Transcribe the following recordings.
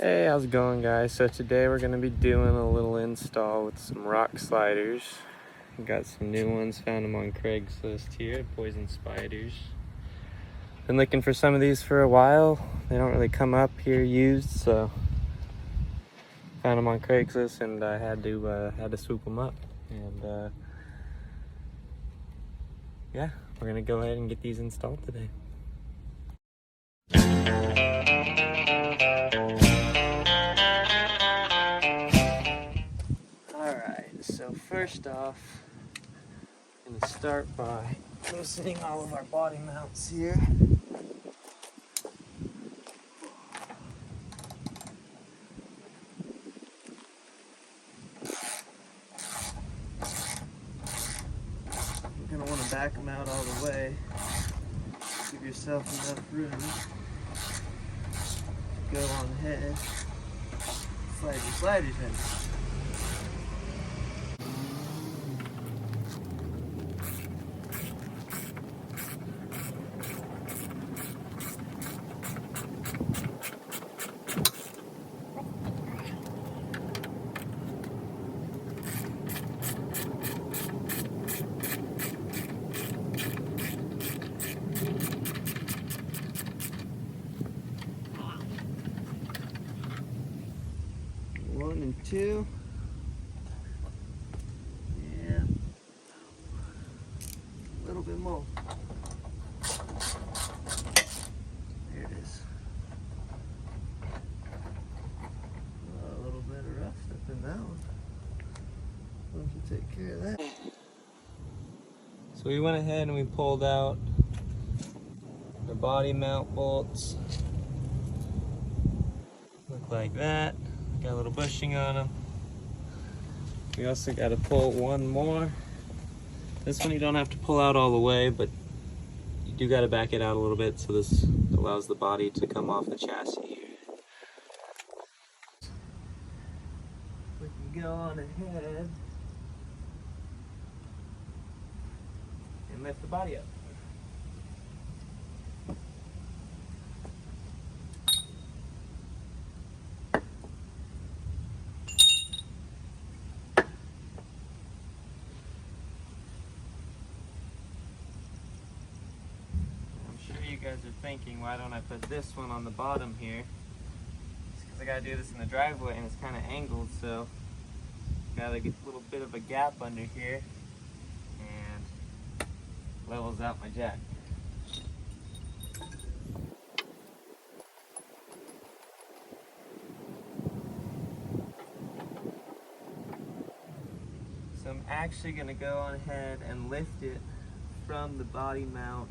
Hey, how's it going, guys? So today we're going to be doing a little install with some rock sliders. Got some new ones, found them on Craigslist here, Poison Spyders. Been looking for some of these for a while. They don't really come up here used, so found them on Craigslist and I had to swoop them up. And yeah, we're going to go ahead and get these installed today. Alright, so first off, I'm going to start by loosening all of our body mounts here. You're going to want to back them out all the way. Give yourself enough room to go on ahead. Slide your sliders in. One and two. Yeah. A little bit more. There it is. A little bit of rust up in that one. Why don't you take care of that? So we went ahead and we pulled out the body mount bolts. Look like that. Got a little bushing on them. We also got to pull one more. This one you don't have to pull out all the way, but you do got to back it out a little bit so this allows the body to come off the chassis here. We can go on ahead and lift the body up. You guys are thinking, why don't I put this one on the bottom here? It's because I gotta do this in the driveway and it's kind of angled, so got a little bit of a gap under here and levels out my jack. So I'm actually gonna go on ahead and lift it from the body mount.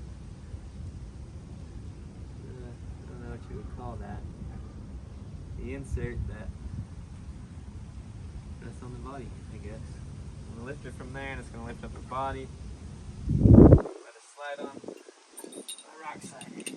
I don't know what you would call that. The insert that rests on the body, I guess. I'm gonna lift it from there and it's gonna lift up the body. Let it slide on my rock side.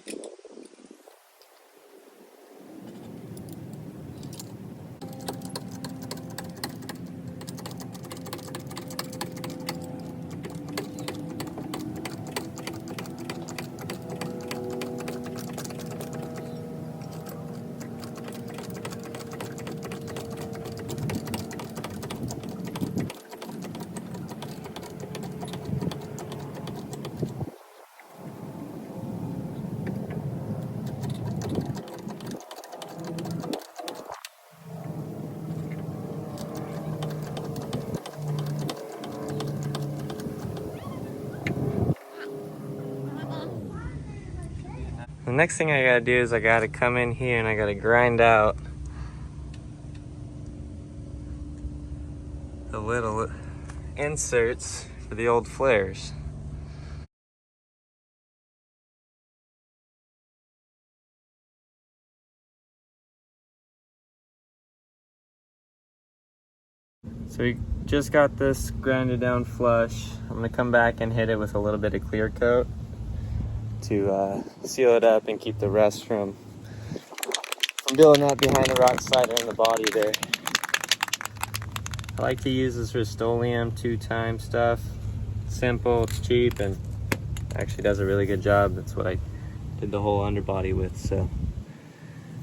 The next thing I gotta do is I gotta come in here and I gotta grind out the little inserts for the old flares. So we just got this grinded down flush. I'm gonna come back and hit it with a little bit of clear coat to seal it up and keep the rust from building up behind the rock slider and the body there. I like to use this Rust-Oleum 2-time stuff. Simple, it's cheap, and actually does a really good job. That's what I did the whole underbody with, so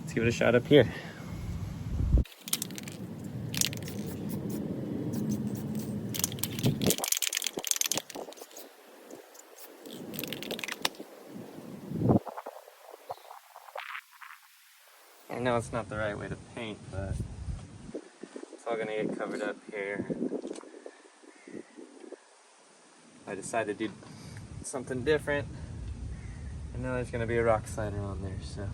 let's give it a shot up here. I know it's not the right way to paint, but it's all gonna get covered up here. I decided to do something different. I know there's gonna be a rock slider on there, so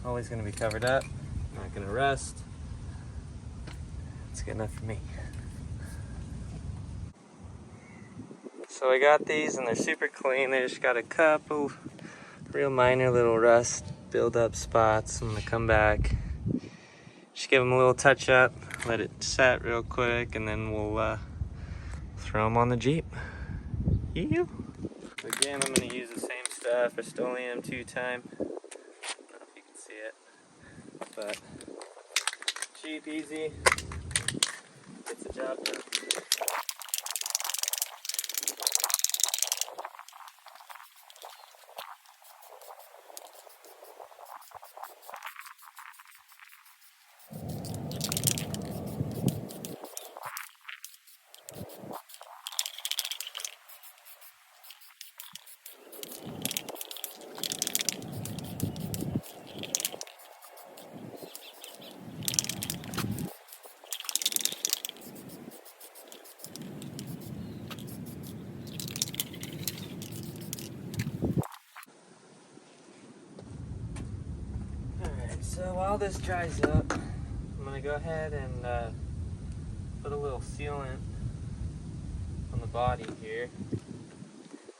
always gonna be covered up, not gonna rust. It's good enough for me. So I got these and they're super clean. They just got a couple real minor little rust build up spots. I'm gonna come back, just give them a little touch up, let it set real quick, and then we'll throw them on the Jeep. Yeah. Again, I'm gonna use the same stuff, Rust-Oleum 2-time. I don't know if you can see it, but cheap, easy, gets the job done. Alright, so while this dries up, I'm gonna go ahead and put a little sealant on the body here.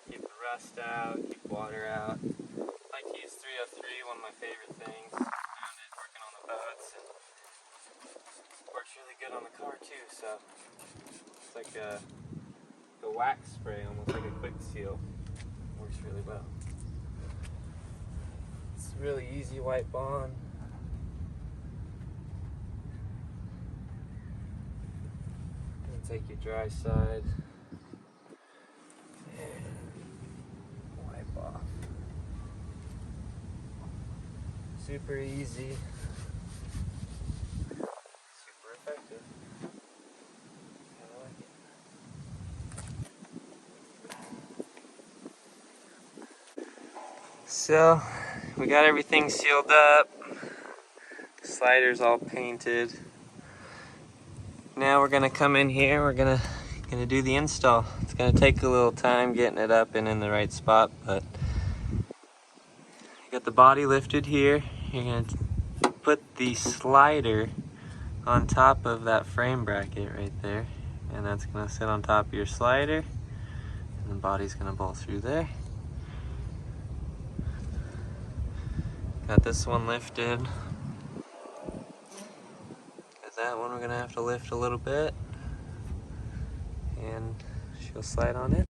Keep the rust out, keep water out. I like to use 303, one of my favorite things. Found it working on the boats, and works really good on the car too, so it's like a wax spray, almost like a quick seal. Works really well. It's a really easy white bond. And take your dry side and wipe off. Super easy. Super effective. I like it. So, we got everything sealed up. Sliders all painted. Now we're gonna come in here, we're gonna do the install. It's gonna take a little time getting it up and in the right spot, but you got the body lifted here. You're gonna put the slider on top of that frame bracket right there, and that's gonna sit on top of your slider, and the body's gonna bolt through there. Got this one lifted. Got that one we're gonna have to lift a little bit, and she'll slide on it.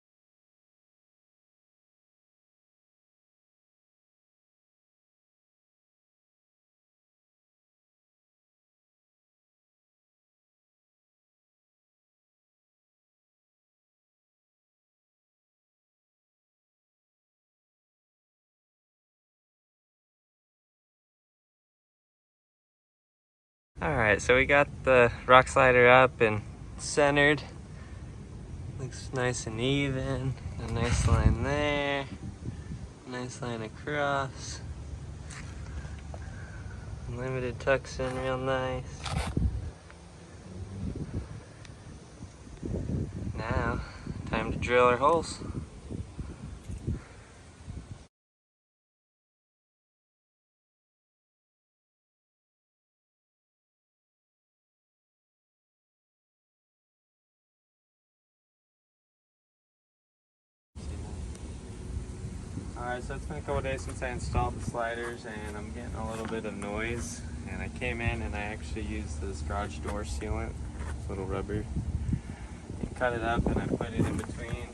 Alright, so we got the rock slider up and centered. Looks nice and even. A nice line there. Nice line across. Limited tucks in real nice. Now, time to drill our holes. Alright, so it's been a couple days since I installed the sliders, and I'm getting a little bit of noise. And I came in and I actually used this garage door sealant, this little rubber, and cut it up, and I put it in between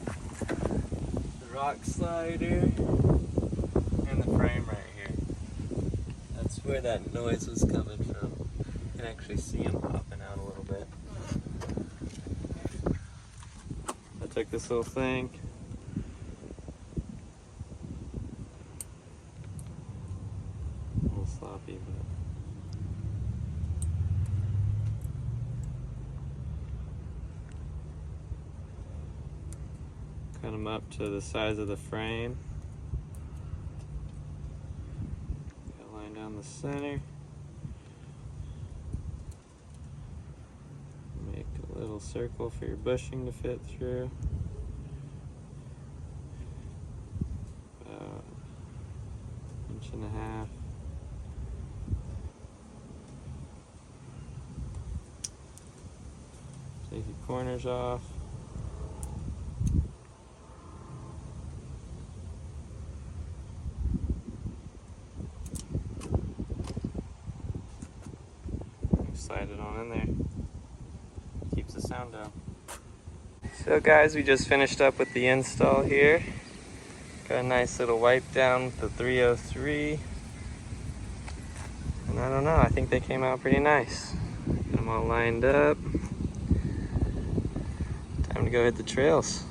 the rock slider and the frame right here. That's where that noise was coming from. You can actually see them popping out a little bit. I took this little thing, sloppy, but cut them up to the size of the frame. Got a line down down the center. Make a little circle for your bushing to fit through. About 1.5 inches. Take your corners off. Slide it on in there. Keeps the sound down. So guys, we just finished up with the install here. Got a nice little wipe down with the 303. And I don't know, I think they came out pretty nice. Got them all lined up. Time to go hit the trails.